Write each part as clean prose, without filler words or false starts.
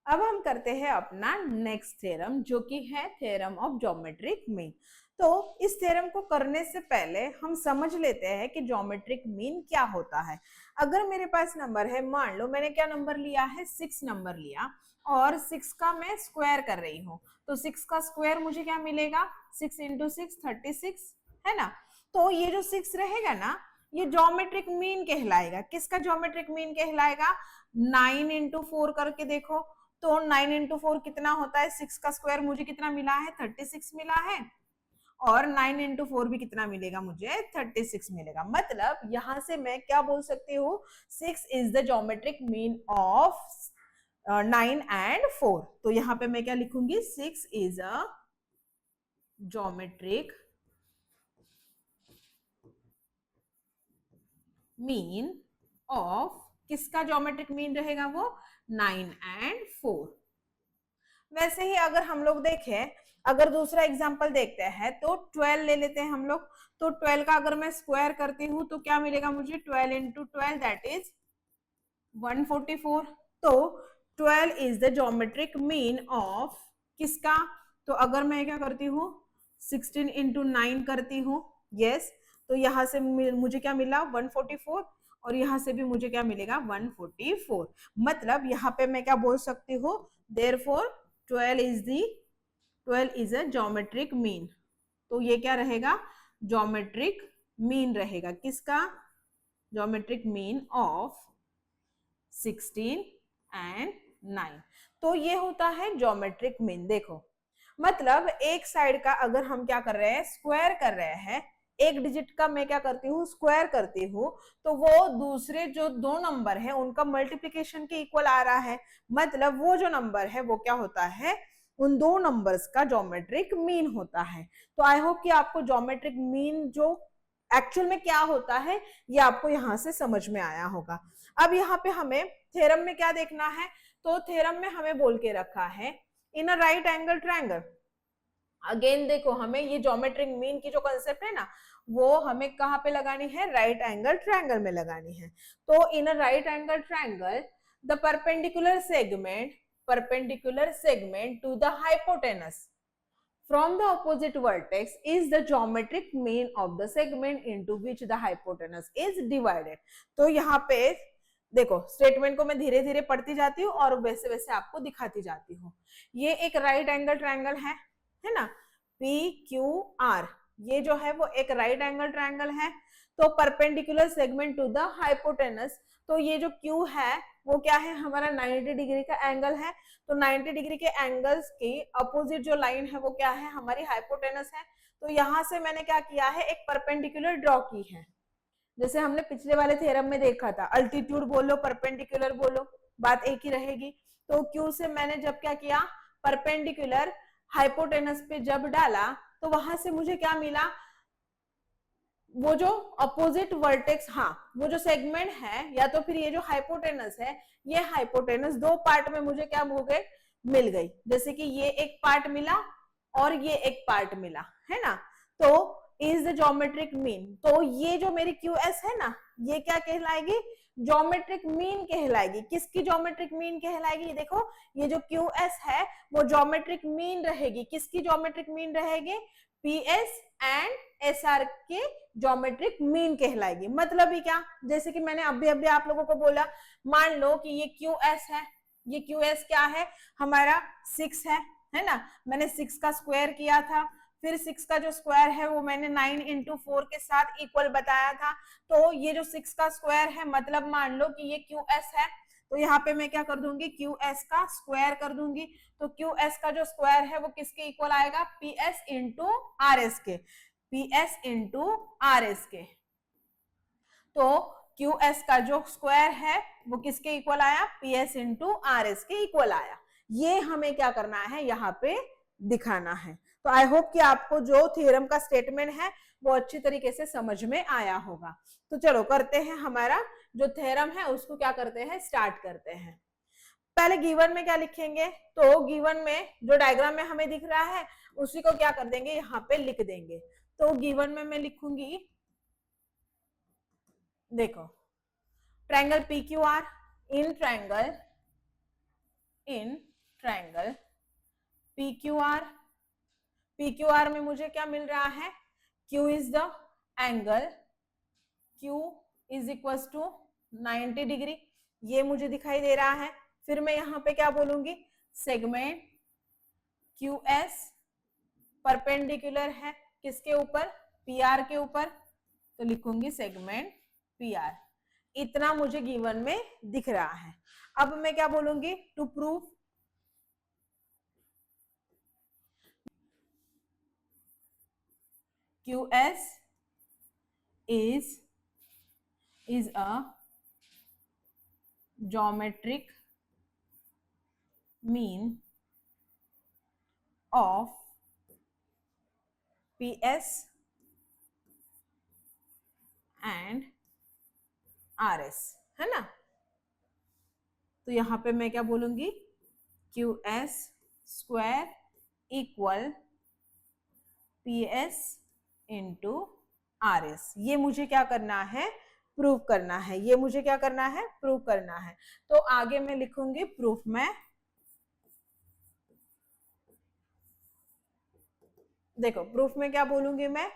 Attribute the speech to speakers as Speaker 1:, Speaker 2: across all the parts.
Speaker 1: अब हम करते हैं अपना नेक्स्ट थ्योरम, जो कि है थ्योरम ऑफ ज्योमेट्रिक मीन। तो इस थ्योरम को करने से पहले हम समझ लेते हैं कि ज्योमेट्रिक मीन क्या होता है। अगर मेरे पास नंबर है, मान लो मैंने क्या नंबर लिया है, 6 नंबर लिया, और 6 का मैं स्क्वायर कर रही हूँ, तो 6 का स्क्वायर मुझे क्या मिलेगा, 6 इंटू 6 36, है ना। तो ये जो 6 रहेगा ना, ये ज्योमेट्रिक मीन कहलाएगा। किसका ज्योमेट्रिक मीन कहलाएगा, 9 इंटू 4 करके देखो, तो 9 इंटू 4 कितना होता है, 6 का स्क्वायर मुझे कितना मिला है, 36 मिला है, और 9 इंटू 4 भी कितना मिलेगा, मुझे 36 मिलेगा। मतलब यहां से मैं क्या बोल सकती हूँ, 6 is the geometric mean of 9 and 4। तो यहां पे मैं क्या लिखूंगी, 6 is a geometric mean of, किसका ज्योमेट्रिक मीन रहेगा वो, 9 एंड 4। वैसे ही अगर हम लोग देखें, अगर दूसरा एग्जांपल देखते हैं, तो 12 ले लेते हैं हम लोग। तो 12 का अगर मैं स्क्वायर करती हूँ तो क्या मिलेगा मुझे, 12 इंटू 12 दैट इज 144। तो 12 is the geometric mean of किसका, तो अगर मैं क्या करती हूँ, 16 इंटू 9 करती हूँ, यस, तो यहां से मुझे क्या मिला, 144, और यहां से भी मुझे क्या मिलेगा, 144। मतलब यहाँ पे मैं क्या बोल सकती हूँ, therefore 12 is a geometric mean. तो ये क्या रहेगा, ज्योमेट्रिक मीन रहेगा, किसका, ज्योमेट्रिक मीन ऑफ 16 एंड 9। तो ये होता है ज्योमेट्रिक मीन। देखो, मतलब एक साइड का अगर हम क्या कर रहे हैं, स्क्वायर कर रहे हैं, एक डिजिट का मैं क्या करती हूँ, स्क्वायर करती हूँ, तो वो दूसरे जो दो नंबर है उनका मल्टीप्लिकेशन के इक्वल आ रहा है। मतलब वो जो नंबर है वो क्या होता है, उन दो नंबर्स का ज्योमेट्रिक मीन होता है। तो आई होप कि आपको ज्योमेट्रिक मीन जो एक्चुअल में क्या होता है ये आपको यहां से समझ में आया होगा। अब यहाँ पे हमें थ्योरम में क्या देखना है, तो थ्योरम में हमें बोल के रखा है in a right angle triangle. Again देखो, हमें ये ज्योमेट्रिक मीन की जो कंसेप्ट है ना, वो हमें कहाँ पे लगानी है, राइट एंगल ट्रायंगल में लगानी है। तो in a right angle triangle the perpendicular segment to the hypotenuse from the opposite vertex is the geometric mean of the segment into which the hypotenuse is divided। तो यहाँ पे देखो, statement को मैं धीरे धीरे पढ़ती जाती हूँ और वैसे वैसे आपको दिखाती जाती हूँ। ये एक राइट एंगल ट्रायंगल है ना, पी क्यू आर, ये जो है वो एक राइट एंगल ट्रायंगल है। तो perpendicular segment to the hypotenuse, तो ये जो क्यू है वो क्या है, हमारा 90 डिग्री का एंगल है। तो 90 डिग्री के एंगल्स की अपोजिट जो लाइन है वो क्या है, हमारी हाइपोटेनस है। तो यहां से मैंने क्या किया है, एक परपेंडिकुलर ड्रॉ की है, जैसे हमने पिछले वाले थ्योरम में देखा था, अल्टीट्यूड बोलो परपेंडिकुलर बोलो, बात एक ही रहेगी। तो क्यू से मैंने जब क्या किया, परपेंडिकुलर हाइपोटेनस पे जब डाला, तो वहां से मुझे क्या मिला, वो जो अपोजिट वर्टेक्स, हाँ वो जो सेगमेंट है या तो फिर ये जो हाइपोटेनस है, ये हाइपोटेनस दो पार्ट में मुझे क्या हो गए, मिल गई। जैसे कि ये एक पार्ट मिला और ये एक पार्ट मिला, है ना। तो इज द ज्योमेट्रिक मीन, तो ये जो मेरी क्यू एस है ना, ये क्या कहलाएगी, ज्योमेट्रिक मीन कहलाएगी। किसकी ज्योमेट्रिक मीन कहलाएगी, देखो ये जो क्यू एस है वो ज्योमेट्रिक मीन रहेगी। किसकी ज्योमेट्रिक मीन रहेगी, P S and S R के ज्योमेट्रिक मीन कहलाएगी। मतलब ही क्या, जैसे कि मैंने अभी अभी आप लोगों को बोला, मान लो कि ये क्यू एस है, ये क्यू एस क्या है, हमारा 6 है ना। मैंने 6 का स्क्वायर किया था, फिर 6 का जो स्क्वायर है वो मैंने 9 इंटू 4 के साथ इक्वल बताया था। तो ये जो 6 का स्क्वायर है, मतलब मान लो कि ये क्यू एस है, तो यहाँ पे मैं क्या कर दूंगी, क्यू एस का स्क्वायर कर दूंगी। तो क्यू एस का जो स्क्वायर है वो किसके इक्वल आएगा, P S into R S के, P S into R S के। तो क्यू एस का जो स्क्वायर है वो किसके इक्वल आया, P S into R S के इक्वल आया। ये हमें क्या करना है, यहाँ पे दिखाना है। तो आई होप कि आपको जो थ्योरम का स्टेटमेंट है वो अच्छी तरीके से समझ में आया होगा। तो चलो करते हैं, हमारा जो थ्योरम है उसको क्या करते हैं, स्टार्ट करते हैं। पहले गिवन में क्या लिखेंगे, तो गिवन में जो डायग्राम में हमें दिख रहा है उसी को क्या कर देंगे, यहाँ पे लिख देंगे। तो गिवन में मैं लिखूंगी देखो triangle P Q R, in triangle P Q R में मुझे क्या मिल रहा है, Q is the angle, Q is equal to 90 degree, ये मुझे दिखाई दे रहा है। फिर मैं यहाँ पे क्या बोलूंगी, सेगमेंट QS परपेंडिकुलर है किसके ऊपर, PR के ऊपर, तो लिखूंगी सेगमेंट PR। इतना मुझे गिवन में दिख रहा है। अब मैं क्या बोलूंगी, to prove QS is a geometric mean of PS and RS, है ना। तो यहां पे मैं क्या बोलूंगी, QS square equal PS into RS। ये मुझे क्या करना है, प्रूव करना है। ये मुझे क्या करना है, प्रूव करना है। तो आगे मैं लिखूंगी प्रूफ में, देखो प्रूफ में क्या बोलूंगी मैं।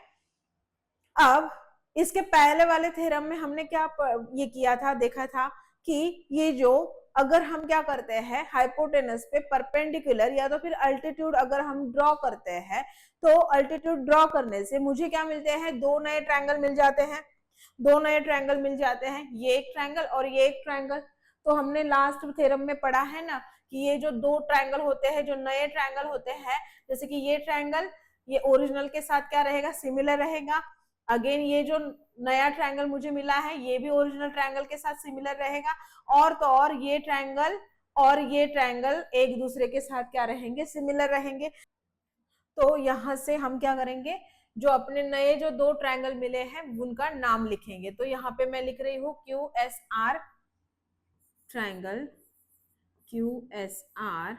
Speaker 1: अब इसके पहले वाले थ्योरम में हमने क्या ये किया था, देखा था कि ये जो अगर हम क्या करते हैं हाइपोटेनस पे परपेंडिकुलर या तो फिर अल्टीट्यूड अगर हम ड्रॉ करते हैं, तो अल्टीट्यूड ड्रॉ करने से मुझे क्या मिलते हैं, दो नए ट्रायंगल मिल जाते हैं, दो नए ट्रायंगल मिल जाते हैं, ये एक ट्रायंगल और ये एक ट्रायंगल। तो हमने लास्ट थ्योरम में पढ़ा है ना कि ये जो दो ट्रायंगल होते हैं, जो नए ट्रायंगल होते हैं, जैसे कि ये ट्रायंगल ये ओरिजिनल के साथ क्या रहेगा, सिमिलर रहेगा। अगेन ये जो नया ट्रायंगल मुझे मिला है ये भी ओरिजिनल ट्रायंगल के साथ सिमिलर रहेगा। और तो और ये ट्रायंगल और ये ट्रायंगल एक दूसरे के साथ क्या रहेंगे, सिमिलर रहेंगे। तो यहां से हम क्या करेंगे, जो अपने नए जो दो ट्रायंगल मिले हैं उनका नाम लिखेंगे। तो यहाँ पे मैं लिख रही हूँ QSR triangle, QSR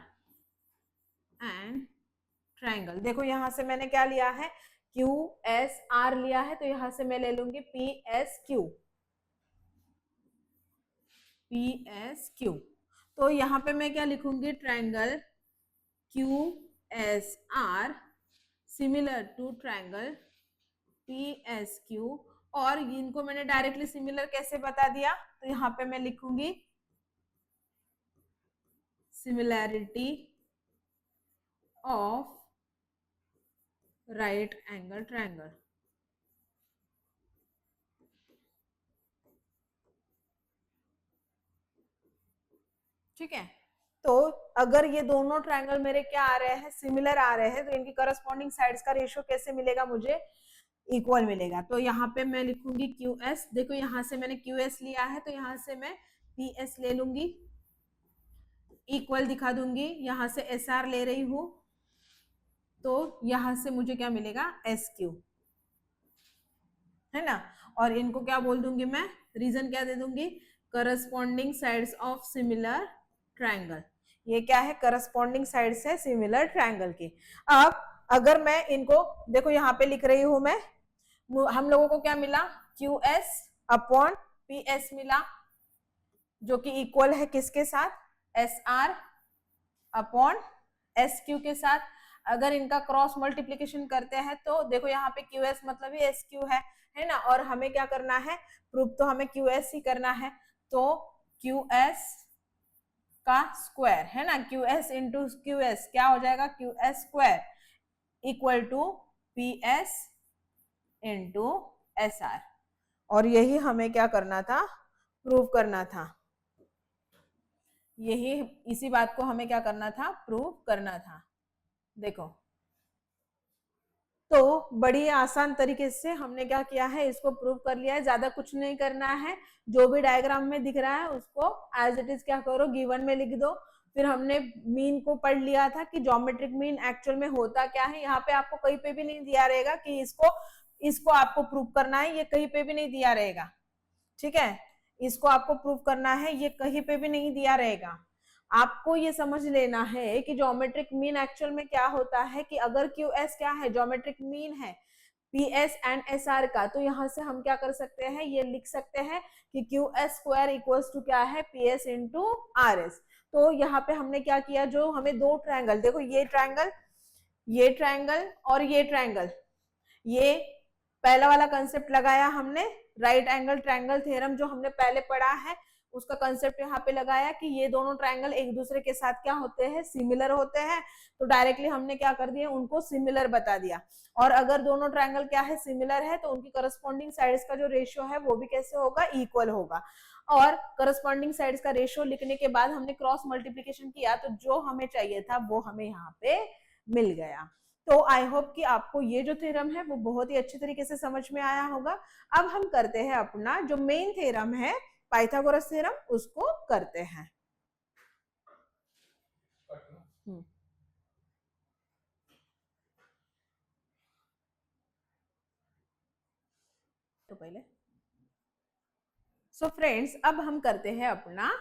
Speaker 1: and triangle. देखो यहां से मैंने क्या लिया है, QSR लिया है, तो यहां से मैं ले लूंगी PSQ। तो यहां पे मैं क्या लिखूंगी, triangle QSR similar to triangle PSQ। और इनको मैंने डायरेक्टली सिमिलर कैसे बता दिया, तो यहां पे मैं लिखूंगी similarity of right angle triangle. ठीक है। तो अगर ये दोनों ट्रायंगल मेरे क्या आ रहे हैं, सिमिलर आ रहे हैं, तो इनकी करस्पॉन्डिंग साइड्स का रेशियो कैसे मिलेगा, मुझे इक्वल मिलेगा। तो यहाँ पे मैं लिखूंगी QS। देखो यहाँ से मैंने QS लिया है, तो यहाँ से मैं PS ले लूंगी, इक्वल दिखा दूंगी। यहाँ से SR ले रही हूं, तो यहाँ से मुझे क्या मिलेगा, SQ, है ना। और इनको क्या बोल दूंगी मैं, रीजन क्या दे दूंगी, corresponding sides of similar triangle. ये क्या है, करस्पॉन्डिंग साइड्स है सिमिलर ट्रायंगल की। अब अगर मैं इनको देखो यहाँ पे लिख रही हूं मैं, हम लोगों को क्या मिला, QS अपॉन PS मिला, जो कि इक्वल है किसके साथ, SR अपॉन SQ के साथ। अगर इनका क्रॉस मल्टीप्लीकेशन करते हैं तो देखो यहाँ पे QS मतलब ही SQ है ना। और हमें क्या करना है, प्रूफ तो हमें QS ही करना है। तो QS का स्क्वायर है ना, QS इंटू QS क्या हो जाएगा, QS square equal to PS into SR। और यही हमें क्या करना था, प्रूव करना था। यही इसी बात को हमें क्या करना था, प्रूव करना था। देखो तो बड़ी आसान तरीके से हमने क्या किया है, इसको प्रूव कर लिया है। ज्यादा कुछ नहीं करना है, जो भी डायग्राम में दिख रहा है उसको एज इट इज क्या करो, गिवन में लिख दो। फिर हमने मीन को पढ़ लिया था कि ज्योमेट्रिक मीन एक्चुअल में होता क्या है। यहाँ पे आपको कहीं पे भी नहीं दिया रहेगा कि इसको आपको प्रूव करना है, ये कहीं पे भी नहीं दिया रहेगा। ठीक है, इसको आपको प्रूव करना है, ये कहीं पे भी नहीं दिया रहेगा। आपको ये समझ लेना है कि ज्योमेट्रिक मीन एक्चुअल में क्या होता है, कि अगर QS क्या है, ज्योमेट्रिक मीन है, PS एंड SR का, तो यहाँ से हम क्या कर सकते हैं, ये लिख सकते हैं कि QS स्क्वायर इक्वल्स टू क्या है, PS इंटू RS। तो यहाँ पे हमने क्या किया, जो हमें दो ट्रायंगल, देखो ये ट्रायंगल और ये ट्रायंगल, ये पहला वाला कंसेप्ट लगाया हमने, राइट एंगल ट्रायंगल थ्योरम जो हमने पहले पढ़ा है उसका कंसेप्ट यहाँ पे लगाया कि ये दोनों ट्रायंगल एक दूसरे के साथ क्या होते हैं, सिमिलर होते हैं। तो डायरेक्टली हमने क्या कर दिया, उनको सिमिलर बता दिया। और अगर दोनों ट्रायंगल क्या है, सिमिलर है, तो उनकी करस्पॉन्डिंग साइड्स का जो रेशियो है वो भी कैसे होगा, इक्वल होगा। और करस्पॉन्डिंग साइड्स का रेशियो लिखने के बाद हमने क्रॉस मल्टीप्लीकेशन किया, तो जो हमें चाहिए था वो हमें यहाँ पे मिल गया। तो आई होप कि आपको ये जो थ्योरम है वो बहुत ही अच्छी तरीके से समझ में आया होगा। अब हम करते हैं अपना जो मेन थ्योरम है पाइथागोरस थ्योरम, उसको करते हैं। तो पहले सो फ्रेंड्स, अब हम करते हैं अपना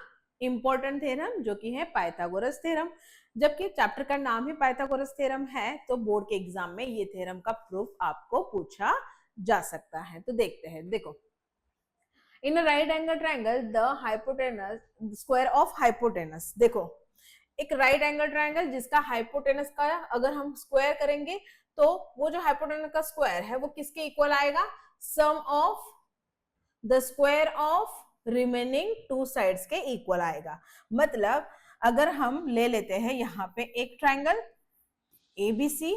Speaker 1: इंपॉर्टेंट थ्योरम जो कि है पाइथागोरस थ्योरम। जबकि चैप्टर का नाम ही पाइथागोरस थ्योरम है, तो बोर्ड के एग्जाम में ये थ्योरम का प्रूफ आपको पूछा जा सकता है। तो देखते हैं, देखो, in a right angle triangle the hypotenuse square of hypotenuse, देखो एक राइट एंगल ट्रायंगल जिसका हाइपोटेनस का अगर हम स्क्वायर करेंगे तो वो जो हाइपोटेनस का स्क्वायर है वो किसके इक्वल आएगा, sum of the square of remaining two sides के इक्वल आएगा। मतलब अगर हम ले लेते हैं यहाँ पे एक ट्रायंगल ABC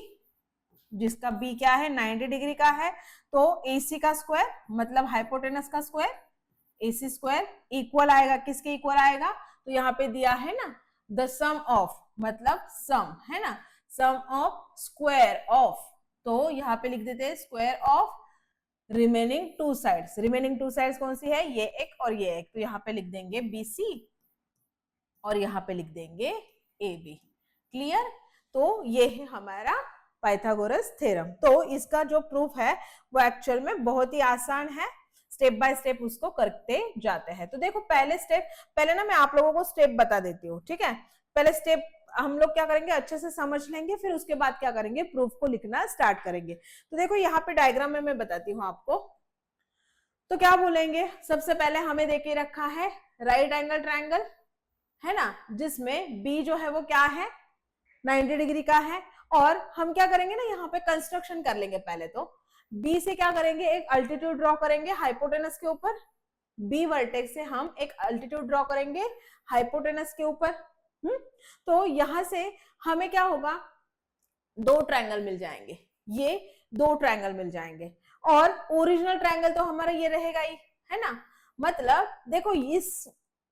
Speaker 1: जिसका B क्या है, 90 डिग्री का है, तो AC का स्क्वायर मतलब हाइपोटेनस का स्क्वायर AC स्क्वायर इक्वल आएगा, किसके इक्वल आएगा, तो यहाँ पे दिया है ना द सम ऑफ, मतलब सम है ना, सम ऑफ स्क्वायर ऑफ, तो यहाँ पे लिख देते हैं square of remaining two sides. Remaining two sides कौन सी है, ये एक और ये एक, तो यहाँ पे लिख देंगे BC और यहाँ पे लिख देंगे AB। क्लियर? तो ये है हमारा पाइथागोरस थ्योरम। तो इसका जो प्रूफ है वो एक्चुअल में बहुत ही आसान है, स्टेप बाय स्टेप उसको करते जाते हैं। तो देखो पहले स्टेप, पहले ना मैं आप लोगों को स्टेप बता देती हूँ, ठीक है। पहले स्टेप हम लोग क्या करेंगे, अच्छे से समझ लेंगे, फिर उसके बाद क्या करेंगे, प्रूफ को लिखना स्टार्ट करेंगे। तो देखो यहाँ पे डायग्राम में मैं बताती हूँ आपको। तो क्या बोलेंगे, सबसे पहले हमें देके रखा है राइट एंगल ट्रायंगल, है ना, जिसमें B जो है वो क्या है, 90 डिग्री का है। और हम क्या करेंगे ना, यहाँ पे कंस्ट्रक्शन कर लेंगे। पहले तो B से क्या करेंगे, एक अल्टीट्यूड ड्रॉ करेंगे हाइपोटेनस के ऊपर। B वर्टेक्स से हम एक अल्टीट्यूड ड्रॉ करेंगे हाइपोटेनस के ऊपर। तो यहां से हमें क्या होगा, दो ट्रायंगल मिल जाएंगे, ये दो ट्रायंगल मिल जाएंगे। और ओरिजिनल ट्रायंगल तो हमारा ये रहेगा ही, है ना। मतलब देखो इस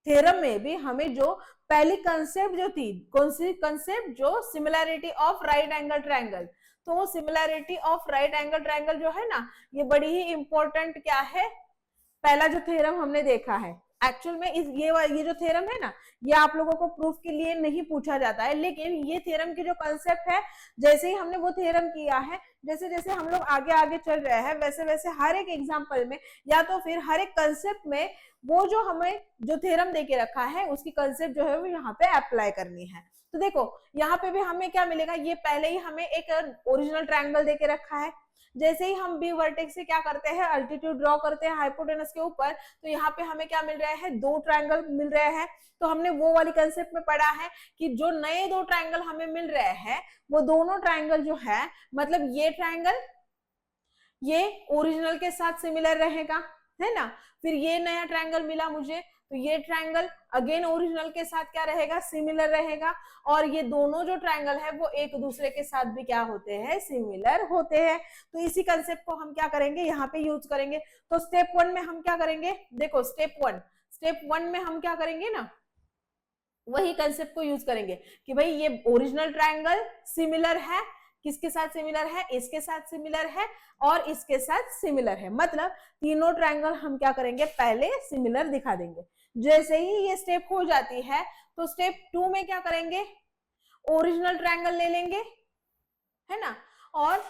Speaker 1: थ्योरम में भी हमें जो पहली कंसेप्ट जो थी, कौन सी कंसेप्ट, जो similarity of right angle triangle, तो similarity of right angle triangle जो है ना, ये बड़ी ही इंपॉर्टेंट क्या है, पहला जो थ्योरम हमने देखा है। एक्चुअल में ये जो थ्योरम है ना, ये आप लोगों को प्रूफ के लिए नहीं पूछा जाता है, लेकिन ये थ्योरम की जो कंसेप्ट है, जैसे ही हमने वो थ्योरम किया है, जैसे जैसे हम लोग आगे आगे चल रहे हैं, वैसे वैसे हर एक एग्जांपल में या तो फिर हर एक कंसेप्ट में वो जो हमें जो थ्योरम देके रखा है उसकी कंसेप्ट जो है वो यहाँ पे अप्लाई करनी है। तो देखो यहाँ पे भी हमें क्या मिलेगा, ये पहले ही हमें एक ओरिजिनल ट्रायंगल देके रखा है। जैसे ही हम B वर्टेक्स से क्या करते हैं, अल्टीट्यूड ड्रॉ करते हैं हाइपोटेनस के ऊपर, तो यहाँ पे हमें क्या मिल रहा है, दो ट्रायंगल मिल रहे हैं। तो हमने वो वाली कंसेप्ट में पढ़ा है कि जो नए दो ट्रायंगल हमें मिल रहे हैं वो दोनों ट्रायंगल जो है, मतलब ये ट्रायंगल ये ओरिजिनल के साथ सिमिलर रहेगा, है ना। फिर ये नया ट्रायंगल मिला मुझे, तो ये ट्रायंगल अगेन ओरिजिनल के साथ क्या रहेगा, सिमिलर रहेगा। और ये दोनों जो ट्रायंगल है वो एक दूसरे के साथ भी क्या होते हैं, सिमिलर होते हैं। तो इसी कंसेप्ट को हम क्या करेंगे, यहाँ पे यूज करेंगे। तो स्टेप 1 में हम क्या करेंगे, देखो स्टेप वन में हम क्या करेंगे ना, वही कंसेप्ट को यूज करेंगे कि भाई ये ओरिजिनल ट्रायंगल सिमिलर है, किसके साथ सिमिलर है, इसके साथ सिमिलर है और इसके साथ सिमिलर है। मतलब तीनों ट्रायंगल हम क्या करेंगे, पहले सिमिलर दिखा देंगे। जैसे ही ये स्टेप हो जाती है तो स्टेप 2 में क्या करेंगे, ओरिजिनल ट्रायंगल ले लेंगे, है ना, और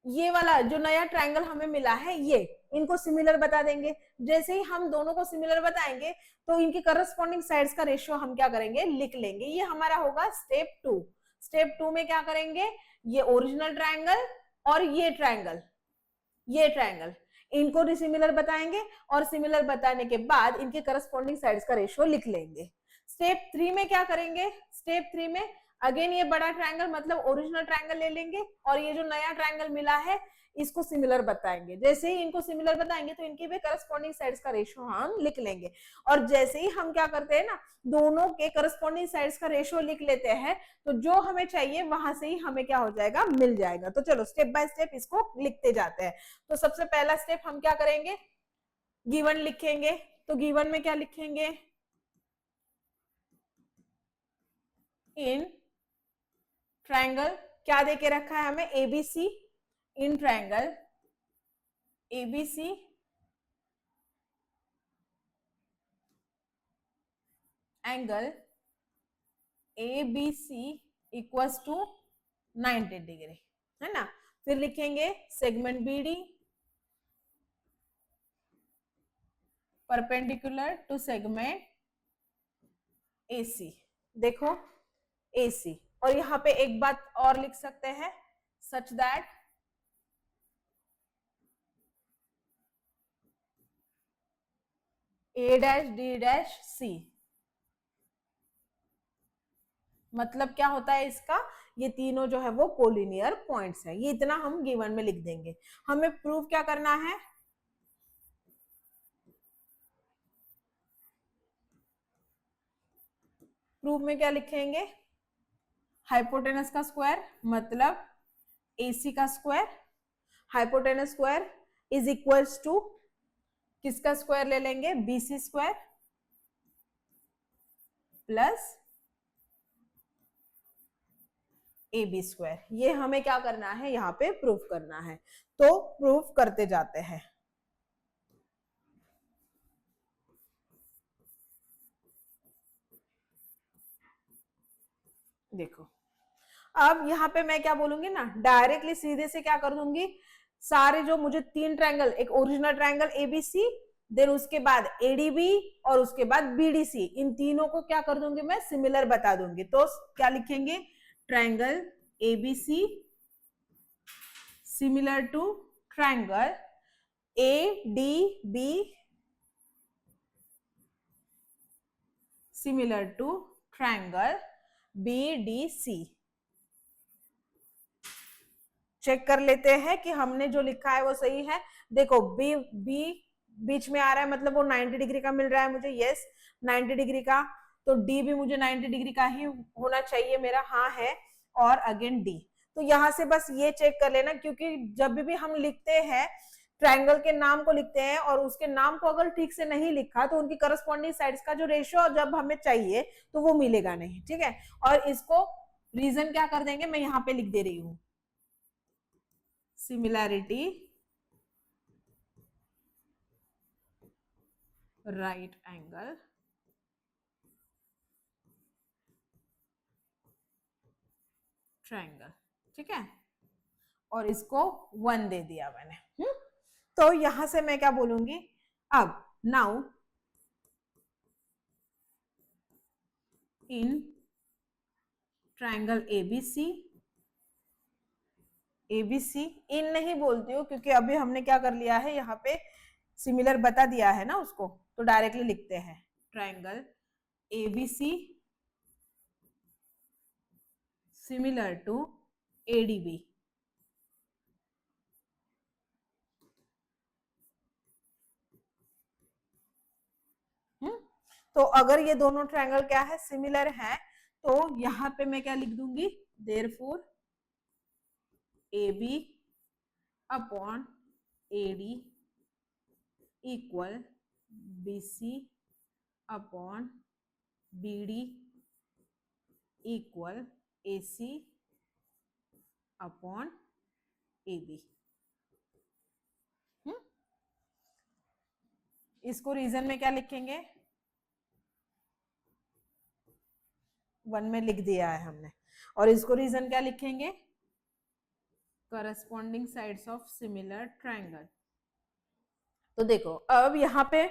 Speaker 1: ये वाला जो नया ट्रायंगल हमें मिला है ये इनको सिमिलर बता देंगे। जैसे ही हम दोनों को सिमिलर बताएंगे तो इनकी करस्पॉन्डिंग साइड्स का रेशियो हम क्या करेंगे, लिख लेंगे। ये हमारा होगा स्टेप 2। स्टेप 2 में क्या करेंगे, ये ओरिजिनल ट्रायंगल और ये ट्रायंगल, ये ट्रायंगल, इनको सिमिलर बताएंगे और सिमिलर बताने के बाद इनके करस्पॉन्डिंग साइड्स का रेशियो लिख लेंगे। स्टेप 3 में क्या करेंगे, स्टेप 3 में अगेन ये बड़ा ट्रायंगल मतलब ओरिजिनल ट्रायंगल ले लेंगे और ये जो नया ट्रायंगल मिला है इसको सिमिलर बताएंगे। जैसे ही इनको सिमिलर बताएंगे तो इनकी भी करस्पॉन्डिंग साइड्स का रेशियो हम लिख लेंगे। और जैसे ही हम क्या करते हैं ना, दोनों के करस्पॉन्डिंग साइड्स का रेशियो लिख लेते हैं तो जो हमें चाहिए वहां से ही हमें क्या हो जाएगा, मिल जाएगा। तो चलो स्टेप बाय स्टेप इसको लिखते जाते हैं। तो सबसे पहला स्टेप हम क्या करेंगे, गिवन लिखेंगे। तो गिवन में क्या लिखेंगे, इन ट्रायंगल क्या देके रखा है हमें, A B C, in triangle A B C angle A B C equals to 90 degree, है ना। फिर लिखेंगे segment B D perpendicular to segment A C, देखो एसी। और यहां पे एक बात और लिख सकते हैं, such that A dash D dash C, मतलब क्या होता है इसका, ये तीनों जो है वो कोलिनियर पॉइंट्स है। ये इतना हम गिवन में लिख देंगे। हमें प्रूव क्या करना है, प्रूफ में क्या लिखेंगे, हाइपोटेनस का स्क्वायर मतलब एसी का स्क्वायर, hypotenuse square is equals to किसका स्क्वायर ले लेंगे, BC square plus A B square. ये हमें क्या करना है, यहाँ पे प्रूफ करना है। तो प्रूफ करते जाते हैं। देखो अब यहाँ पे मैं क्या बोलूंगी ना, डायरेक्टली सीधे से क्या कर दूंगी, सारे जो मुझे तीन ट्रायंगल, एक ओरिजिनल ट्रायंगल एबीसी, देन उसके बाद एडीबी और उसके बाद बीडीसी, इन तीनों को क्या कर दूंगी मैं, सिमिलर बता दूंगी। तो क्या लिखेंगे, triangle ABC similar to triangle ADB similar to triangle BDC. Check कर लेते हैं कि हमने जो लिखा है वो सही है। देखो बी बीच में आ रहा है मतलब वो 90 डिग्री का मिल रहा है मुझे, यस 90 डिग्री का। तो डी भी मुझे 90 डिग्री का ही होना चाहिए मेरा, हाँ है। और अगेन डी। तो यहां से बस ये चेक कर लेना, क्योंकि जब भी हम लिखते हैं ट्रायंगल के नाम को लिखते हैं और उसके नाम को अगर ठीक से नहीं लिखा तो उनकी करस्पॉन्डिंग साइड्स का जो रेशियो जब हमें चाहिए तो वो मिलेगा नहीं, ठीक है। और इसको रीजन क्या कर देंगे, मैं यहाँ पे लिख दे रही हूँ, सिमिलैरिटी राइट एंगल ट्रायंगल, ठीक है। और इसको 1 दे दिया मैंने। तो यहां से मैं क्या बोलूंगी, अब now in triangle ABC, ABC इन नहीं बोलती हूँ क्योंकि अभी हमने क्या कर लिया है, यहाँ पे सिमिलर बता दिया है ना उसको, तो डायरेक्टली लिखते हैं triangle ABC similar to ADB. तो अगर ये दोनों ट्रायंगल क्या है, सिमिलर है, तो यहां पे मैं क्या लिख दूंगी, therefore AB upon AD equal BC upon BD equal AC upon AB। इसको रीजन में क्या लिखेंगे, 1 में लिख दिया है हमने। और इसको रीजन क्या लिखेंगे, corresponding sides of similar triangle. तो देखो अब यहाँ पे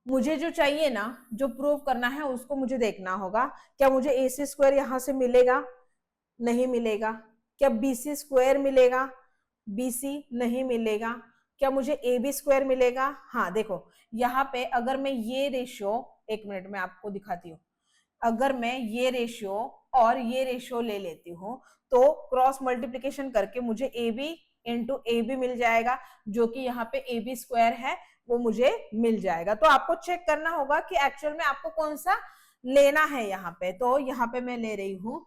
Speaker 1: मुझे जो चाहिए ना, जो प्रूव करना है उसको मुझे देखना होगा। क्या मुझे AC स्क्वायर यहां से मिलेगा, नहीं मिलेगा। क्या BC स्क्वायर मिलेगा, BC नहीं मिलेगा। क्या मुझे AB स्क्वायर मिलेगा? हाँ देखो यहाँ पे अगर मैं ये रेशियो, एक मिनट में आपको दिखाती हूँ, अगर मैं ये रेशियो और ये रेशियो ले लेती हूँ तो क्रॉस मल्टीप्लीकेशन करके मुझे AB इंटू AB मिल जाएगा, जो कि यहाँ पे AB स्क्वायर है वो मुझे मिल जाएगा। तो आपको चेक करना होगा कि एक्चुअल में आपको कौन सा लेना है यहाँ पे। तो यहाँ पे मैं ले रही हूं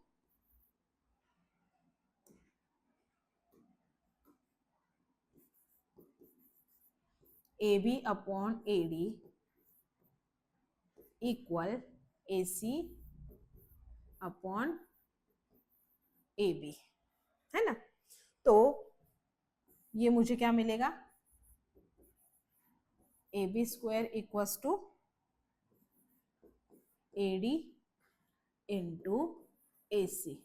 Speaker 1: AB upon AD equal AC upon AB, है ना। तो ये मुझे क्या मिलेगा, AB square equals to AD into AC,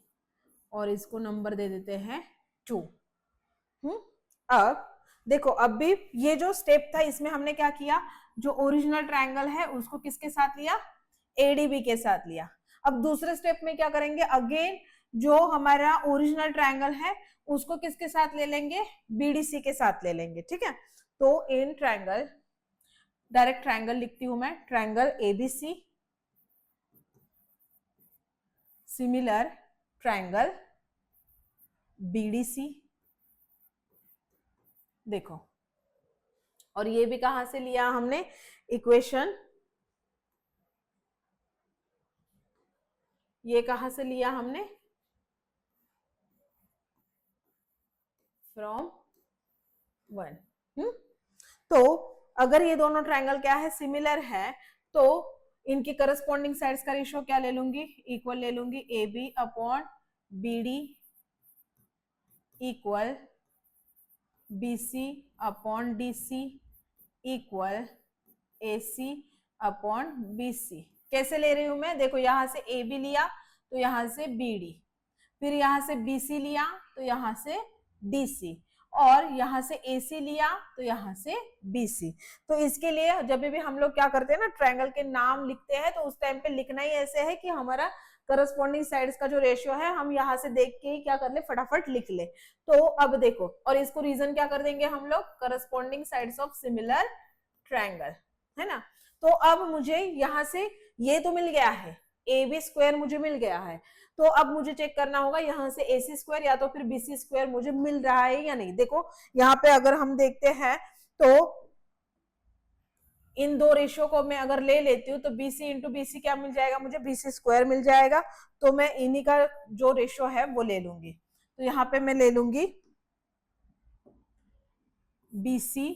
Speaker 1: और इसको नंबर दे देते हैं 2। अब देखो, अब भी ये जो स्टेप था इसमें हमने क्या किया, जो ओरिजिनल ट्रायंगल है उसको किसके साथ लिया, ADB के साथ लिया। अब दूसरे स्टेप में क्या करेंगे, अगेन जो हमारा ओरिजिनल ट्रायंगल है उसको किसके साथ ले लेंगे, BDC के साथ ले लेंगे, ठीक है। तो इन ट्रायंगल, डायरेक्ट ट्रायंगल लिखती हूं मैं, triangle ABC similar triangle BDC, देखो, और ये भी कहां से लिया हमने, इक्वेशन, ये कहां से लिया हमने, फ्रॉम 1। तो अगर ये दोनों ट्रायंगल क्या है, सिमिलर है, तो इनकी करस्पॉन्डिंग साइड्स का रेशियो क्या ले लूंगी, इक्वल ले लूंगी, AB upon BD equal BC upon DC equal AC upon BC। कैसे ले रही हूं मैं, देखो यहां से AB लिया तो यहां से BD, फिर यहां से BC लिया तो यहां से DC, और यहां से AC लिया तो यहां से BC। तो इसके लिए जब भी हम लोग क्या करते हैं ना, ट्रायंगल के नाम लिखते हैं तो उस टाइम पे लिखना ही ऐसे है कि हमारा करस्पॉन्डिंग साइड्स का जो रेशियो है हम यहाँ से देख के ही क्या कर ले, फटाफट लिख ले। तो अब देखो, और इसको रीजन क्या कर देंगे हम लोग, corresponding sides of similar triangle, है ना। तो अब मुझे यहाँ से ये तो मिल गया है, AB स्क्वायर मुझे मिल गया है, तो अब मुझे चेक करना होगा यहाँ से AC स्क्वायर या तो फिर BC स्क्वायर मुझे मिल रहा है या नहीं। देखो यहाँ पे अगर हम देखते हैं तो इन दो रेशियो को मैं अगर ले लेती हूँ तो BC इंटू BC क्या मिल जाएगा मुझे, BC स्क्वायर मिल जाएगा। तो मैं इन्हीं का जो रेशियो है वो ले लूंगी। तो यहाँ पे मैं ले लूंगी BC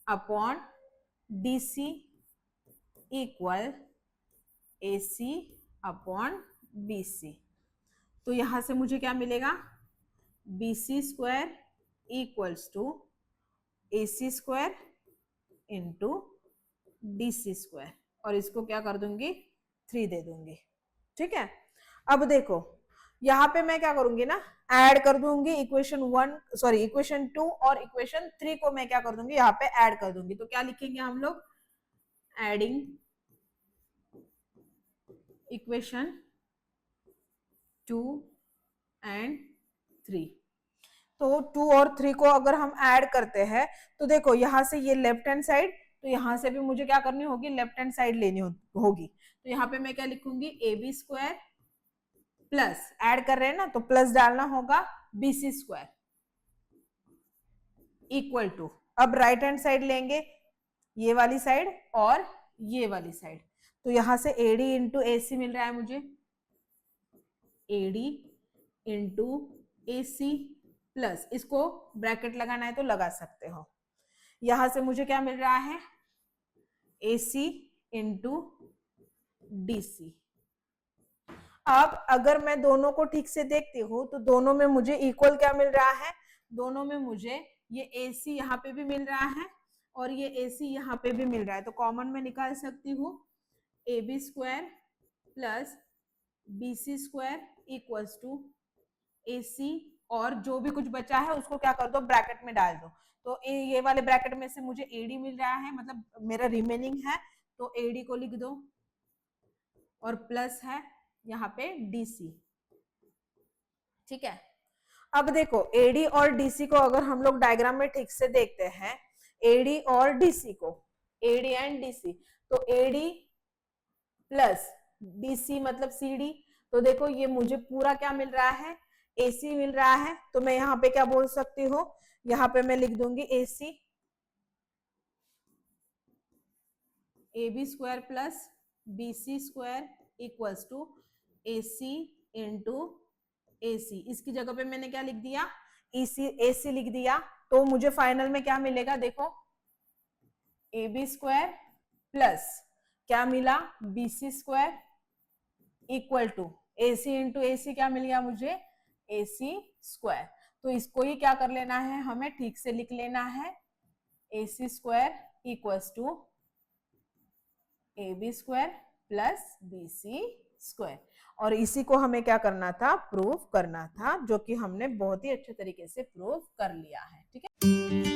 Speaker 1: upon DC equal AC upon BC। तो यहां से मुझे क्या मिलेगा, BC square equals to AC square into DC square, और इसको क्या कर दूंगी, 3 दे दूंगी, ठीक है। अब देखो यहाँ पे मैं क्या करूंगी ना, ऐड कर दूंगी इक्वेशन 2 और इक्वेशन 3 को मैं क्या कर दूंगी, यहाँ पे ऐड कर दूंगी। तो क्या लिखेंगे हम लोग, एडिंग इक्वेशन 2 एंड 3। तो 2 और 3 को अगर हम ऐड करते हैं तो देखो यहाँ से ये लेफ्ट हैंड साइड, तो यहाँ से भी मुझे क्या करनी होगी, लेफ्ट हैंड साइड लेनी होगी। तो यहाँ पे मैं क्या लिखूंगी, AB स्क्वायर प्लस, ऐड कर रहे हैं ना तो प्लस डालना होगा, BC स्क्वायर इक्वल टू, अब राइट हैंड साइड लेंगे, ये वाली साइड और ये वाली साइड। तो यहां से AD इंटू AC मिल रहा है मुझे, AD इंटू AC प्लस, इसको ब्रैकेट लगाना है तो लगा सकते हो, यहां से मुझे क्या मिल रहा है, AC इंटू DC। अब अगर मैं दोनों को ठीक से देखती हूँ तो दोनों में मुझे इक्वल क्या मिल रहा है, दोनों में मुझे ये AC यहाँ पे भी मिल रहा है और ये AC यहाँ पे भी मिल रहा है। तो कॉमन में निकाल सकती हूँ, AB square plus BC square equals to AC, और जो भी कुछ बचा है उसको क्या कर दो, ब्रैकेट में डाल दो। तो ये वाले ब्रैकेट में से मुझे AD मिल रहा है, मतलब मेरा रिमेनिंग है, तो AD को लिख दो, और प्लस है यहाँ पे DC, ठीक है। अब देखो एडी और डीसी को अगर हम लोग डायग्राम में ठीक से देखते हैं, एडी और डीसी को, एडी एंड डीसी, तो एडी प्लस डीसी मतलब सीडी, तो देखो ये मुझे पूरा क्या मिल रहा है, एसी मिल रहा है। तो मैं यहाँ पे क्या बोल सकती हूँ, यहाँ पे मैं लिख दूंगी A C, A B square plus B C square equals to A C into A C. इसकी जगह पे मैंने क्या लिख दिया, ए सी लिख दिया। तो मुझे फाइनल में क्या मिलेगा, देखो ए बी स्क्वायर प्लस क्या मिला, B C square equal to A C into A C, क्या मिल गया मुझे, ए सी स्क्वायर। तो इसको ही क्या कर लेना है, हमें ठीक से लिख लेना है, A C square equals to A B square plus B C square. और इसी को हमें क्या करना था, प्रूव करना था, जो कि हमने बहुत ही अच्छे तरीके से प्रूव कर लिया है। ठीक है।